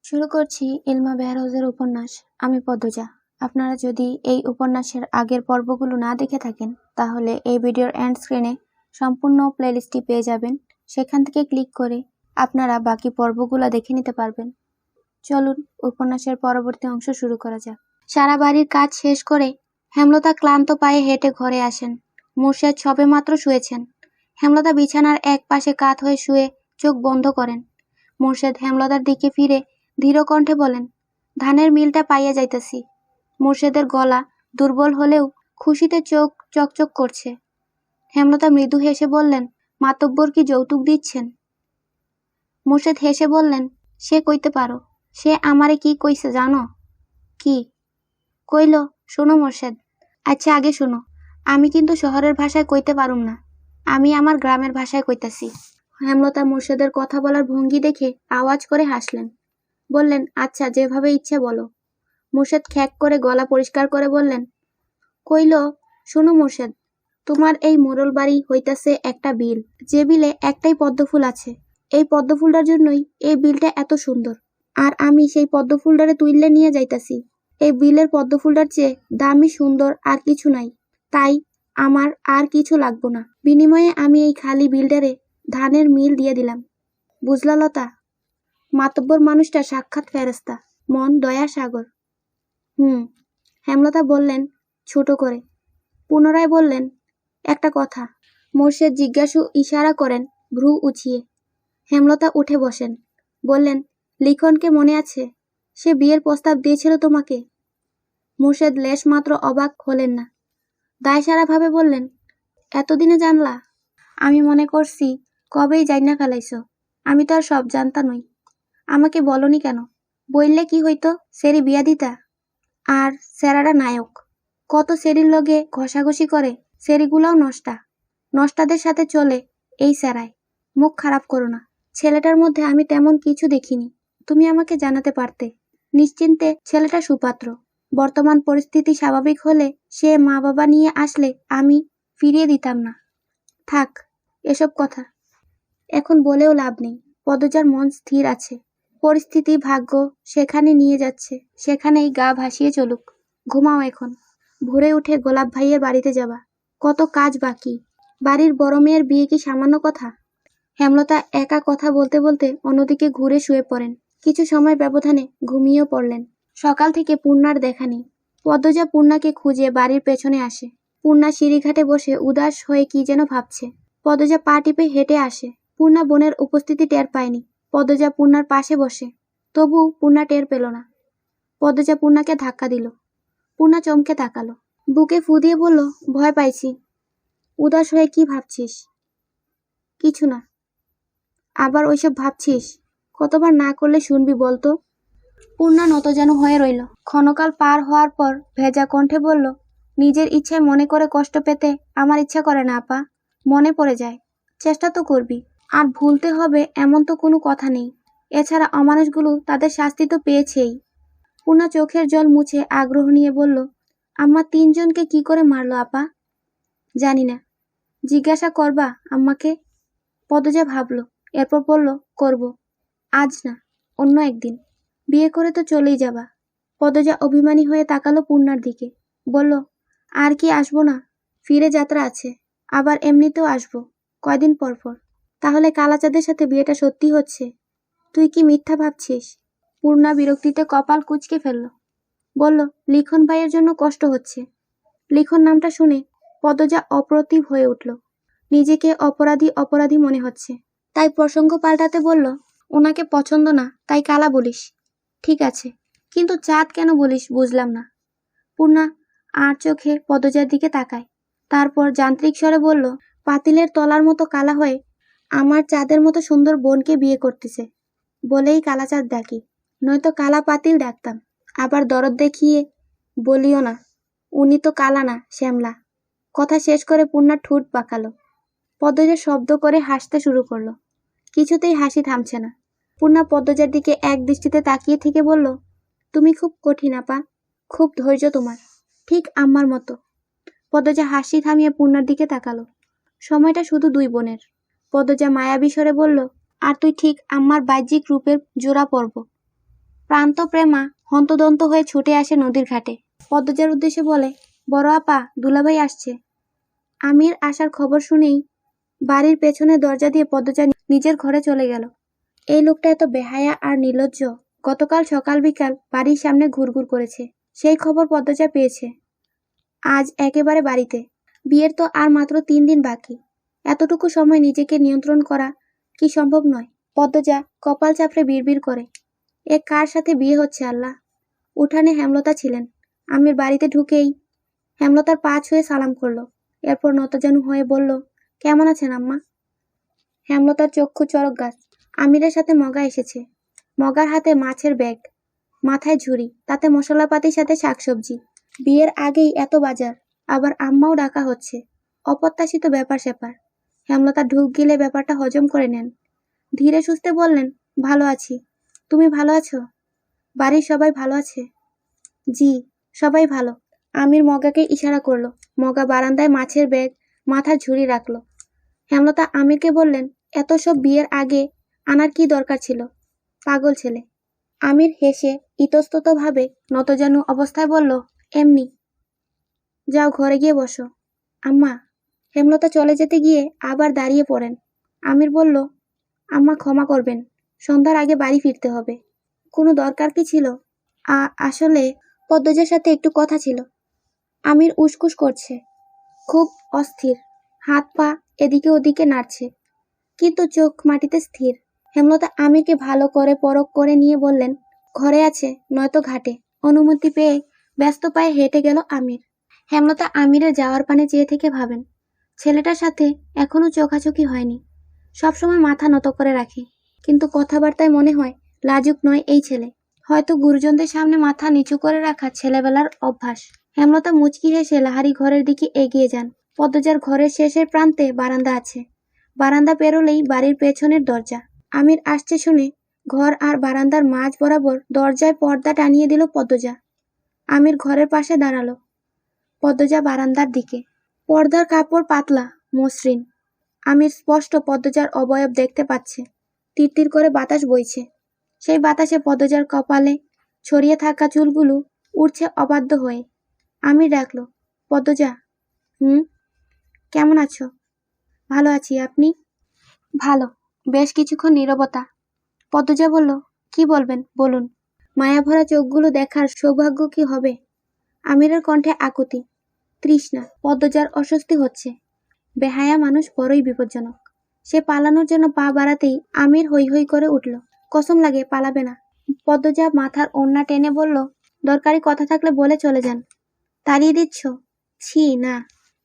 শুরু করছি ইলমা বেহরোজের উপন্যাস আমি পদ্মজা। আপনারা যদি এই উপন্যাসের আগের পর্বগুলো না দেখে থাকেন তাহলে এই ভিডিওর এন্ড স্ক্রিনে সম্পূর্ণ প্লেলিস্টটি পেয়ে যাবেন। সেখান থেকে ক্লিক করে আপনারা বাকি পর্বগুলো দেখে নিতে পারবেন। চলুন উপন্যাসের পরবর্তী অংশ শুরু করা যাক। সারা বাড়ির কাজ শেষ করে হেমলতা ক্লান্ত পায়ে হেঁটে ঘরে আসেন। মুর্শেদ সবেমাত্র শুয়েছেন। হেমলতা বিছানার এক পাশে কাত হয়ে শুয়ে চোখ বন্ধ করেন। মুর্শেদ হেমলতার দিকে ফিরে ধীর কণ্ঠে বলেন, ধানের মিলটা পাইয়া যাইতেছি। মুর্শেদের গলা দুর্বল হলেও খুশিতে চোখ চকচক করছে। হেমলতা মৃদু হেসে বললেন, মাতব্বর কি যৌতুক দিচ্ছেন? মুর্শেদ হেসে বললেন, সে কইতে পারো। সে আমারে কি কইছে জানো? কি কইল? শোনো মুর্শেদ। আচ্ছা আগে শোনো, আমি কিন্তু শহরের ভাষায় কইতে পারুম না, আমি আমার গ্রামের ভাষায় কইতাছি। হেমলতা মুর্শেদের কথা বলার ভঙ্গি দেখে আওয়াজ করে হাসলেন। বললেন, আচ্ছা যেভাবে ইচ্ছে বলো। মুর্শেদ খ্যাক করে গলা পরিষ্কার করে বললেন, কইল, শোনো মুর্শেদ, তোমার এই মোড়ল বাড়ি হইতাছে একটা বিল, যে বিলে একটাই পদ্মফুল আছে। এই পদ্মফুলটার জন্যই এই বিলটা এত সুন্দর, আর আমি সেই পদ্মফুলটারে তুইলে নিয়ে যাইতাছি। এই বিলের পদ্মফুলটার চেয়ে দামি সুন্দর আর কিছু নাই, তাই আমার আর কিছু লাগবো না। বিনিময়ে আমি এই খালি বিলটারে ধানের মিল দিয়ে দিলাম। বুঝলা লতা? মাতব্বর মানুষটা সাক্ষাৎ ফেরেস্তা, মন দয়া সাগর। হেমলতা বললেন ছোট করে। পুনরায় বললেন, একটা কথা। মোর্শেদ জিজ্ঞাসু ইশারা করেন ভ্রু উঁচিয়ে। হেমলতা উঠে বসেন। বললেন, লিখনকে মনে আছে? সে বিয়ের প্রস্তাব দিয়েছিল তোমাকে? মোর্শেদ লেশ মাত্র অবাক হলেন না। দায়সারাভাবে বললেন, এতদিনে জানলা? আমি মনে করছি কবেই জাইনা ফেলাইছ। আমি তো আর সব জানতা নই। আমাকে বলনি কেন? বললে কি হইতো, সেরি বিয়া দিতা। আর সেরারা নায়ক, কত সেরির লগে ঘষাঘষি করে, সেরিগুলাও নষ্টা। নষ্টাদের সাথে চলে এই সেরায়। মুখ খারাপ করো না, ছেলেটার মধ্যে আমি তেমন কিছু দেখিনি। তুমি আমাকে জানাতে পারতে। নিশ্চিন্তে ছেলেটা সুপাত্র। বর্তমান পরিস্থিতি স্বাভাবিক হলে সে মা বাবা নিয়ে আসলে আমি ফিরিয়ে দিতাম না। থাক এসব কথা, এখন বলেও লাভ নেই। পদ্মজার মন স্থির আছে। পরিস্থিতি ভাগ্য সেখানে নিয়ে যাচ্ছে, সেখানেই গা ভাসিয়ে চলুক। ঘুমাও এখন। ভোরে উঠে গোলাপ ভাইয়ের বাড়িতে যাবা। কত কাজ বাকি। বাড়ির বড় মেয়ের বিয়ে কি সামান্য কথা? হেমলতা একা কথা বলতে বলতে অন্যদিকে ঘুরে শুয়ে পড়েন। কিছু সময় ব্যবধানে ঘুমিয়েও পড়লেন। সকাল থেকে পূর্ণার দেখা নেই। পদ্মজা পূর্ণাকে খুঁজে বাড়ির পেছনে আসে। পূর্ণা সিঁড়িঘাটে বসে উদাস হয়ে কি যেন ভাবছে। পদ্মজা পা টিপে হেঁটে আসে। পূর্ণা বোনের উপস্থিতি টের পায়নি। পদ্মজা পূর্ণার পাশে বসে, তবু পূর্ণা টের পেল না। পদ্মজা পূর্ণাকে ধাক্কা দিল। পূর্ণা চমকে তাকালো। বুকে ফু দিয়ে বলল, ভয় পাইছি। উদাস হয়ে কি ভাবছিস? কিছু না। আবার ওইসব ভাবছিস? কতবার না করলে শুনবি বলতো? পূর্ণা নত যেন হয়ে রইল। ক্ষণকাল পার হওয়ার পর ভেজা কণ্ঠে বলল, নিজের ইচ্ছায় মনে করে কষ্ট পেতে আমার ইচ্ছা করে না আপা। মনে পড়ে যায়। চেষ্টা তো করবি। আর ভুলতে হবে এমন তো কোনো কথা নেই। এছাড়া অমানুষগুলো তাদের শাস্তি তো পেয়েছেই। পূর্ণা চোখের জল মুছে আগ্রহ নিয়ে বলল, আম্মা 3 জনকে কি করে মারলো আপা? জানি না। জিজ্ঞাসা করবা আম্মাকে? পদ্মজা ভাবল, এরপর বলল, করব। আজ না, অন্য একদিন। বিয়ে করে তো চলেই যাবা। পদ্মজা অভিমানী হয়ে তাকালো পূর্ণার দিকে। বলল, আর কি আসবো না? ফিরে যাত্রা আছে। আবার এমনিতেও আসবো, কয়দিন পর পর। তাহলে কালাচাঁদের সাথে বিয়েটা সত্যি হচ্ছে? তুই কি মিথ্যা ভাবছিস? পূর্ণা বিরক্তিতে কপাল কুঁচকে ফেলল। বলল, লিখন ভাইয়ের জন্য কষ্ট হচ্ছে। লিখন নামটা শুনে পদ্মজা অপ্রতিভ হয়ে উঠল। নিজেকে অপরাধী অপরাধী মনে হচ্ছে। তাই প্রসঙ্গ পাল্টাতে বলল, ওনাকে পছন্দ না তাই কালা বলিস। ঠিক আছে, কিন্তু চাঁদ কেন বলিস বুঝলাম না। পূর্ণা আর চোখে পদ্মজার দিকে তাকায়। তারপর যান্ত্রিক স্বরে বলল, পাতিলের তলার মতো কালা হয়ে আমার চাঁদের মতো সুন্দর বোনকে বিয়ে করতেছে বলেই কালাচাঁদ ডাকি, নয়তো কালা পাতিল ডাকতাম। আবার দরদ দেখিয়ে বলিও না, উনি তো কালা না, শ্যামলা। কথা শেষ করে পূর্ণার ঠোঁট পাকালো। পদ্মজা শব্দ করে হাসতে শুরু করলো। কিছুতেই হাসি থামছে না। পূর্ণা পদ্মজার দিকে এক দৃষ্টিতে তাকিয়ে থেকে বলল, তুমি খুব কঠিন আপা, খুব ধৈর্য তোমার, ঠিক আম্মার মতো। পদ্মজা হাসি থামিয়ে পূর্ণার দিকে তাকালো। সময়টা শুধু 2 বোনের। পদ্মজা মায়াবী স্বরে বলল, আর তুই ঠিক আম্মার বাহ্যিক রূপের জোড়া পর্ব। প্রান্ত প্রেমা হন্তদন্ত হয়ে ছুটে আসে নদীর ঘাটে। পদ্মজার উদ্দেশ্যে বলে, বড় আপা, দুলাভাই আসছে। আমির আসার খবর শুনেই বাড়ির পেছনে দরজা দিয়ে পদ্মজা নিজের ঘরে চলে গেল। এই লোকটা এত বেহায়া আর নির্লজ্জ। গতকাল সকাল বিকাল বাড়ির সামনে ঘুরঘুর করেছে। সেই খবর পদ্মজা পেয়েছে আজ একেবারে বাড়িতে। বিয়ের তো আর মাত্র 3 দিন বাকি। এতটুকু সময় নিজেকে নিয়ন্ত্রণ করা কি সম্ভব নয়? পদ্মজা কপাল চাপড়ে বিড়বিড় করে, এ কার সাথে বিয়ে হচ্ছে আল্লাহ। উঠানে হেমলতা ছিলেন। আমির বাড়িতে ঢুকেই হেমলতার পা ছুঁয়ে সালাম করলো। এরপর নতজানু হয়ে বলল, কেমন আছেন আম্মা? হেমলতার চক্ষু চড়ক গাছ। আমিরের সাথে মগা এসেছে। মগার হাতে মাছের ব্যাগ, মাথায় ঝুড়ি, তাতে মশলাপাতির সাথে শাকসবজি। বিয়ের আগেই এত বাজার, আবার আম্মাও ডাকা হচ্ছে। অপ্রত্যাশিত ব্যাপার স্যাপার। হেমলতা ঢুক গিলে ব্যাপারটা হজম করে নেন। ধীরে সুস্থে বললেন, ভালো আছি। তুমি ভালো আছো? বাড়ির সবাই ভালো আছে? জি, সবাই ভালো। আমির মগাকে ইশারা করলো। মগা বারান্দায় মাছের ব্যাগ, মাথার ঝুড়ি রাখলো। হেমলতা আমিরকে বললেন, এত সব বিয়ের আগে আনার কি দরকার ছিল? পাগল ছেলে। আমির হেসে ইতস্ততভাবে নতজানু অবস্থায় বলল, এমনি। যাও ঘরে গিয়ে বসো। আম্মা। হেমলতা চলে যেতে গিয়ে আবার দাঁড়িয়ে পড়েন। আমির বলল, আম্মা ক্ষমা করবেন, সন্ধ্যার আগে বাড়ি ফিরতে হবে। কোনো দরকার কি ছিল? আসলে পদ্মজার সাথে একটু কথা ছিল। আমির উসকুস করছে, খুব অস্থির, হাত পা এদিকে ওদিকে নাড়ছে, কিন্তু চোখ মাটিতে স্থির। হেমলতা আমিরকে ভালো করে পরখ করে নিয়ে বললেন, ঘরে আছে নয়তো ঘাটে। অনুমতি পেয়ে ব্যস্ত পায়ে হেঁটে গেল আমির। হেমলতা আমিরের যাওয়ার পানে চেয়ে থেকে ভাবেন, ছেলেটার সাথে এখনো চোখাচোখি হয়নি। সবসময় মাথা নত করে রাখে, কিন্তু কথাবার্তায় মনে হয় লাজুক নয় এই ছেলে। হয়তো গুরুজনদের সামনে মাথা নিচু করে রাখা ছেলেবেলার অভ্যাস। হেমলতা মুচকি হেসে লাহারি ঘরের দিকে এগিয়ে যান। পদ্মজার ঘরের শেষের প্রান্তে বারান্দা আছে। বারান্দা পেরোলেই বাড়ির পেছনের দরজা। আমির আসছে শুনে ঘর আর বারান্দার মাঝ বরাবর দরজায় পর্দা টানিয়ে দিল পদ্মজা। আমির ঘরের পাশে দাঁড়ালো। পদ্মজা বারান্দার দিকে। পর্দার কাপড় পাতলা, মসৃণ। আমির স্পষ্ট পদ্মজার অবয়ব দেখতে পাচ্ছে। তিরতির করে বাতাস বইছে। সেই বাতাসে পদ্মজার কপালে ছড়িয়ে থাকা চুলগুলো উড়ছে অবাধ্য হয়ে। আমির ডাকল, পদ্মজা। কেমন আছো? ভালো আছি, আপনি? ভালো। বেশ কিছুক্ষণ নীরবতা। পদ্মজা বলল, কি বলবেন বলুন। মায়াভরা চোখগুলো দেখার সৌভাগ্য কি হবে? আমিরের কণ্ঠে আকুতি, তৃষ্ণা। পদ্মজার অস্বস্তি হচ্ছে। বেহায়া মানুষ বড়ই বিপজ্জনক। সে পালানোর জন্য পা বাড়াতেই আমির হৈ হৈ করে উঠল। কসম লাগে পালাবে না। পদ্মজা মাথার ওড়না টেনে বলল, দরকারি কথা থাকলে বলে চলে যান। তাড়িয়ে দিচ্ছ? ছি না,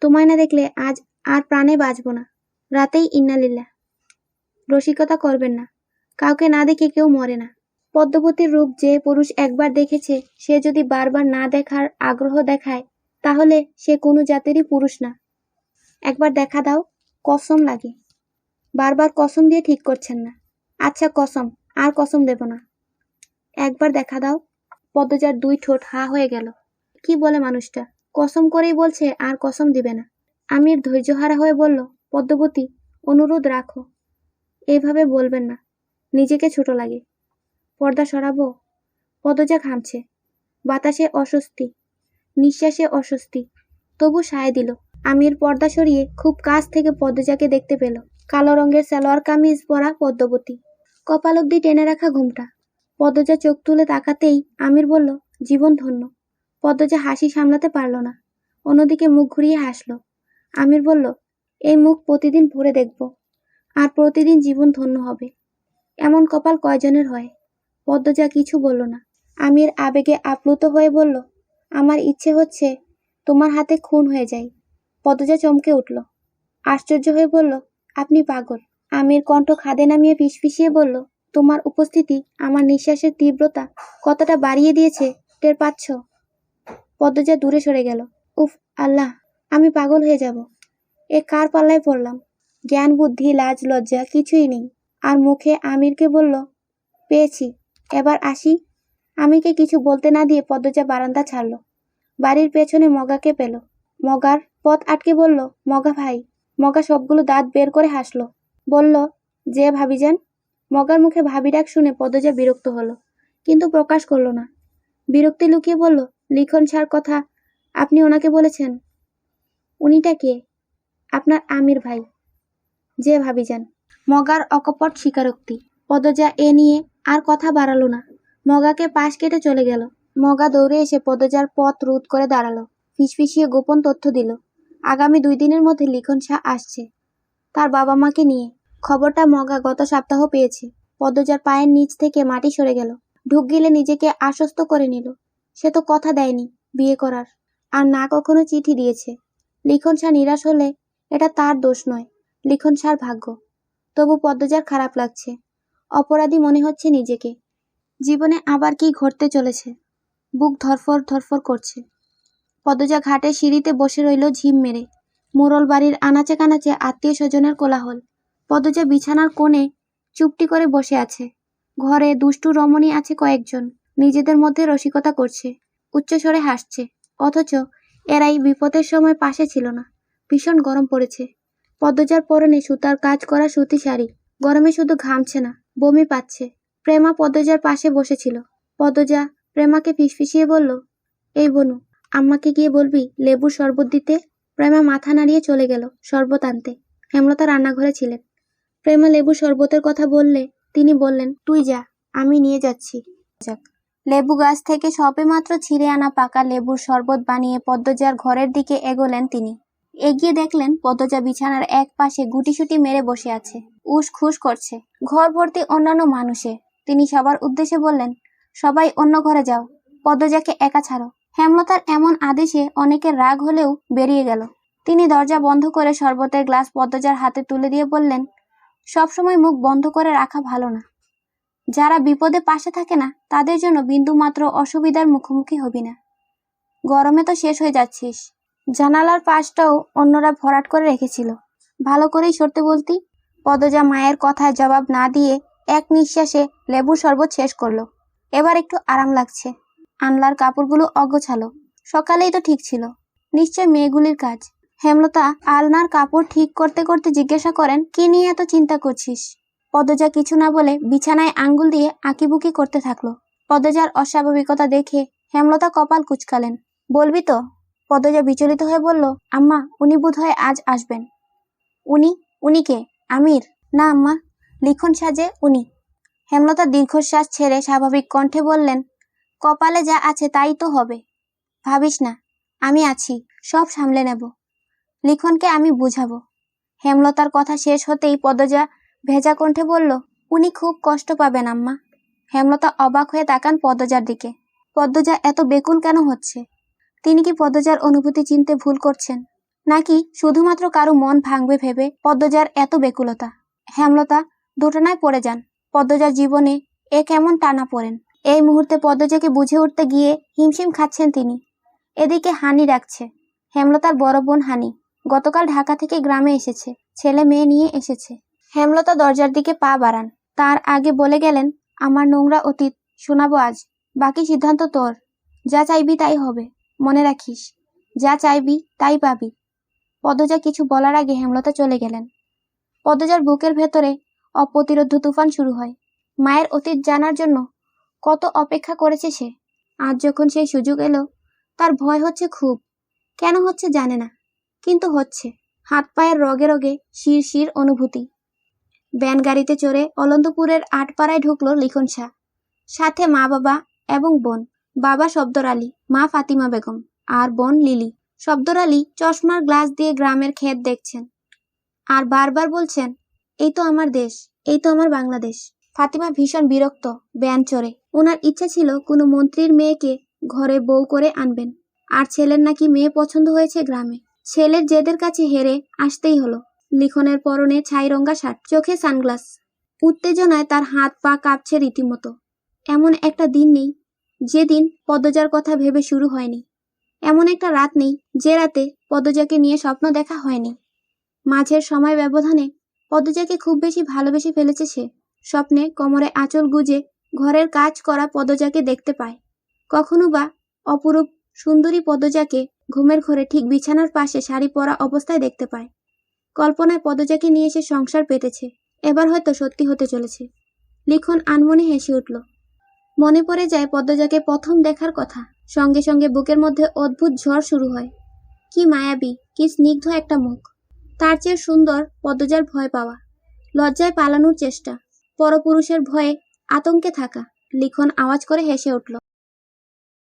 তোমায় না দেখলে আজ আর প্রাণে বাঁচব না। রাতেই ইন্নালিল্লাহ। রসিকতা করবেন না, কাউকে না দেখে কেউ মরে না। পদ্মবতীর রূপ যে পুরুষ একবার দেখেছে, সে যদি বারবার না দেখার আগ্রহ দেখায়, তাহলে সে কোনো জাতেরই পুরুষ না। একবার দেখা দাও, কসম লাগে। বারবার কসম দিয়ে ঠিক করছেন না। আচ্ছা কসম, আর কসম দেব না। একবার দেখা দাও। পদ্মজার 2 ঠোঁট হা হয়ে গেল। কি বলে মানুষটা? কসম করেই বলছে আর কসম দিবে না। আমির ধৈর্যহারা হয়ে বলল, পদ্মবতী, অনুরোধ রাখো। এইভাবে বলবেন না, নিজেকে ছোট লাগে। পর্দা সরাবো? পদ্মজা ঘামছে। বাতাসে অস্বস্তি, নিঃশ্বাসে অস্বস্তি, তবু সায় দিল। আমির পর্দা সরিয়ে খুব কাছ থেকে পদ্মজাকে দেখতে পেল। কালো রঙের সালোয়ার কামিজ পরা পদ্মবতী, কপাল অব্দি টেনে রাখা ঘুমটা। পদ্মজা চোখ তুলে তাকাতেই আমির বলল, জীবন ধন্য। পদ্মজা হাসি সামলাতে পারল না, অন্যদিকে মুখ ঘুরিয়ে হাসল। আমির বলল, এই মুখ প্রতিদিন ভরে দেখব, আর প্রতিদিন জীবন ধন্য হবে। এমন কপাল কয়জনের হয়? পদ্মজা কিছু বলল না। আমির আবেগে আপ্লুত হয়ে বলল, আমার ইচ্ছে হচ্ছে তোমার হাতে খুন হয়ে যাই। পদ্মজা চমকে উঠল, আশ্চর্য হয়ে বলল, আপনি পাগল। আমির কণ্ঠ খাদে নামিয়ে ফিসফিসিয়ে বলল, তোমার উপস্থিতি আমার নিঃশ্বাসের তীব্রতা কতটা বাড়িয়ে দিয়েছে টের পাচ্ছ? পদ্মজা দূরে সরে গেল। উফ আল্লাহ, আমি পাগল হয়ে যাব। এ কার পাল্লায় পড়লাম? জ্ঞান বুদ্ধি লাজ লজ্জা কিছুই নেই। আর মুখে আমিরকে বলল, পেয়েছি, এবার আসি। আমিরকে কিছু বলতে না দিয়ে পদ্মজা বারান্দা ছাড়ল। বাড়ির পেছনে মগাকে পেল। মগার পথ আটকে বলল, মগা ভাই। মগা সবগুলো দাঁত বের করে হাসল। বলল, যে ভাবিজান। মগার মুখে ভাবি ডাক শুনে পদ্মজা বিরক্ত হলো। কিন্তু প্রকাশ করল না। বিরক্তি লুকিয়ে বলল, লিখন স্যার কথা আপনি ওনাকে বলেছেন? উনিটা কে? আপনার আমির ভাই, যে ভাবিজান। মগার অকপট স্বীকারোক্তি। পদজা এ নিয়ে আর কথা বাড়ালো না, মগাকে পাশ কেটে চলে গেল। মগা দৌড়ে এসে পদজার পথ রোধ করে দাঁড়ালো, ফিসফিসিয়ে গোপন তথ্য দিল। আগামী 2 দিনের মধ্যে লিখন শাহ আসছে, তার বাবা মাকে নিয়ে। খবরটা মগা গত সপ্তাহ পেয়েছে। পদজার পায়ের নিচ থেকে মাটি সরে গেল। ঢুক গিলে নিজেকে আশ্বস্ত করে নিল, সে তো কথা দেয়নি বিয়ে করার, আর না কখনো চিঠি দিয়েছে। লিখন শাহ নিরাশ হলে এটা তার দোষ নয়, লিখন শাহর ভাগ্য। তবু পদ্মজার খারাপ লাগছে, অপরাধী মনে হচ্ছে নিজেকে। জীবনে আবার কি ঘটতে চলেছে, বুক ধরফর ধরফর করছে। পদ্মজা ঘাটে সিঁড়িতে বসে রইল ঝিম মেরে। মোড়ল বাড়ির আনাচে কানাচে আত্মীয় স্বজনের কোলাহল। পদ্মজা বিছানার কোণে চুপটি করে বসে আছে। ঘরে দুষ্টু রমণী আছে কয়েকজন, নিজেদের মধ্যে রসিকতা করছে, উচ্চস্বরে হাসছে। অথচ এরাই বিপদের সময় পাশে ছিল না। ভীষণ গরম পড়েছে। পদ্মজার পরনে সুতার কাজ করা সুতি শাড়ি, গরমে শুধু ঘামছে না, বমি পাচ্ছে। প্রেমা পদ্মজার পাশে বসেছিল। পদ্মজা প্রেমাকে ফিসফিসিয়ে বলল, এই বনু, আম্মাকে গিয়ে বলবি লেবুর শরবত দিতে। প্রেমা মাথা নাড়িয়ে চলে গেল শরবত আনতে। হেমলতা রান্নাঘরে ছিলেন। প্রেমা লেবুর শরবতের কথা বললে তিনি বললেন, তুই যা, আমি নিয়ে যাচ্ছি। যাক। লেবু গাছ থেকে সবেমাত্র ছিঁড়ে আনা পাকা লেবুর শরবত বানিয়ে পদ্মজার ঘরের দিকে এগোলেন তিনি। এগিয়ে দেখলেন পদ্মজা বিছানার এক পাশে গুটিসুটি মেরে বসে আছে, উসখুস করছে। ঘর ভর্তি অন্যান্য মানুষে। তিনি সবার উদ্দেশ্যে বললেন, সবাই অন্য ঘরে যাও, পদ্মজাকে একা ছাড়ো। হেমলতার এমন আদেশে অনেকের রাগ হলেও বেরিয়ে গেল। তিনি দরজা বন্ধ করে শরবতের গ্লাস পদ্মজার হাতে তুলে দিয়ে বললেন, সবসময় মুখ বন্ধ করে রাখা ভালো না। যারা বিপদে পাশে থাকে না তাদের জন্য বিন্দুমাত্র অসুবিধার মুখোমুখি হবি না। গরমে তো শেষ হয়ে যাচ্ছিস। জানালার পাশটাও অন্যরা ভরাট করে রেখেছিল, ভালো করেই সরতে বলতি। পদ্মজা মায়ের কথায় জবাব না দিয়ে এক নিঃশ্বাসে লেবুর শরবত শেষ করলো। এবার একটু আরাম লাগছে। আনলার কাপড়গুলো অগোছালো, সকালেই তো ঠিক ছিল, নিশ্চয় মেয়েগুলির কাজ। হেমলতা আলনার কাপড় ঠিক করতে করতে জিজ্ঞাসা করেন, কি নিয়ে এত চিন্তা করছিস? পদ্মজা কিছু না বলে বিছানায় আঙ্গুল দিয়ে আঁকিবুকি করতে থাকলো। পদ্মজার অস্বাভাবিকতা দেখে হেমলতা কপাল কুঁচকালেন। বলবি তো? পদ্মজা বিচলিত হয়ে বলল, আম্মা, উনি বোধহয় আজ আসবেন। উনি? উনি কে? আমির? না আম্মা, লিখন সাজে উনি। হেমলতা দীর্ঘশ্বাস ছেড়ে স্বাভাবিক কণ্ঠে বললেন, কপালে যা আছে তাই তো হবে। ভাবিস না, আমি আছি, সব সামলে নেব। লিখনকে আমি বুঝাবো। হেমলতার কথা শেষ হতেই পদ্মজা ভেজা কণ্ঠে বলল, উনি খুব কষ্ট পাবেন আম্মা। হেমলতা অবাক হয়ে তাকান পদ্মজার দিকে। পদ্মজা এত বেকুল কেন হচ্ছে? তিনি কি পদ্মজার অনুভূতি চিনতে ভুল করছেন, নাকি শুধুমাত্র কারো মন ভাঙবে ভেবে পদ্মজার এত বেকুলতা? হেমলতা দুটানায় পড়ে যান। পদ্মজার জীবনে এ কেমন টানা পড়েন। এই মুহূর্তে পদ্মজাকে বুঝে উঠতে গিয়ে হিমশিম খাচ্ছেন তিনি। এদিকে হানি ডাকছে। হেমলতার বড় বোন হানি গতকাল ঢাকা থেকে গ্রামে এসেছে, ছেলে মেয়ে নিয়ে এসেছে। হেমলতা দরজার দিকে পা বাড়ান, তার আগে বলে গেলেন, আমার নোংরা অতীত শোনাবো আজ, বাকি সিদ্ধান্ত তোর। যা চাইবি তাই হবে, মনে রাখিস, যা চাইবি তাই পাবি। পদ্মজা কিছু বলার আগে হেমলতা চলে গেলেন। পদ্মজার বুকের ভেতরে অপ্রতিরোধ্য তুফান শুরু হয়। মায়ের অতীত জানার জন্য কত অপেক্ষা করেছে সে। আজ যখন সেই সুযোগ এলো, তার ভয় হচ্ছে খুব। কেন হচ্ছে জানে না, কিন্তু হচ্ছে। হাত পায়ের রগে রগে শিরশির অনুভূতি। ব্যান গাড়িতে চড়ে অলন্দপুরের আটপাড়ায় ঢুকলো লিখন শাহ। সাথে মা বাবা এবং বোন। বাবা শব্দর আলী, মা ফাতিমা বেগম, আর বোন লিলি। শব্দর আলী চশমার গ্লাস দিয়ে গ্রামের ক্ষেত দেখছেন আর বারবার বলছেন, এই তো আমার দেশ, এই তো আমার বাংলাদেশ। ফাতিমা ভীষণ বিরক্ত ব্যান চড়ে। ওনার ইচ্ছা ছিল কোনো মন্ত্রীর মেয়েকে ঘরে বউ করে আনবেন, আর ছেলের নাকি মেয়ে পছন্দ হয়েছে গ্রামে। ছেলের জেদের কাছে হেরে আসতেই হলো। লিখনের পরনে ছাইরঙ্গা শার্ট, চোখে সানগ্লাস। উত্তেজনায় তার হাত পা কাঁপছে রীতিমতো। এমন একটা দিন নেই যেদিন পদ্মজার কথা ভেবে শুরু হয়নি। এমন একটা রাত নেই যে রাতে পদ্মজাকে নিয়ে স্বপ্ন দেখা হয়নি। মাঝের সময় ব্যবধানে পদ্মজাকে খুব বেশি ভালোবেসে ফেলেছে সে। স্বপ্নে কোমরে আঁচল গুজে ঘরের কাজ করা পদ্মজাকে দেখতে পায়। কখনো বা অপরূপ সুন্দরী পদ্মজাকে ঘুমের ঘরে ঠিক বিছানার পাশে শাড়ি পরা অবস্থায় দেখতে পায়। কল্পনায় পদ্মজাকে নিয়ে সে সংসার পেতেছে। এবার হয়তো সত্যি হতে চলেছে। লিখন আনমনে হেসে উঠল। মনে পড়ে যায় পদ্মজাকে প্রথম দেখার কথা। সঙ্গে সঙ্গে বুকের মধ্যে অদ্ভুত ঝড় শুরু হয়। কি মায়াবী, কি স্নিগ্ধ একটা মুখ। তার চেয়ে সুন্দর পদ্মজার ভয় পাওয়া, লজ্জায় পালানোর চেষ্টা, পরপুরুষের ভয়ে আতঙ্কে থাকা। লিখন আওয়াজ করে হেসে উঠল।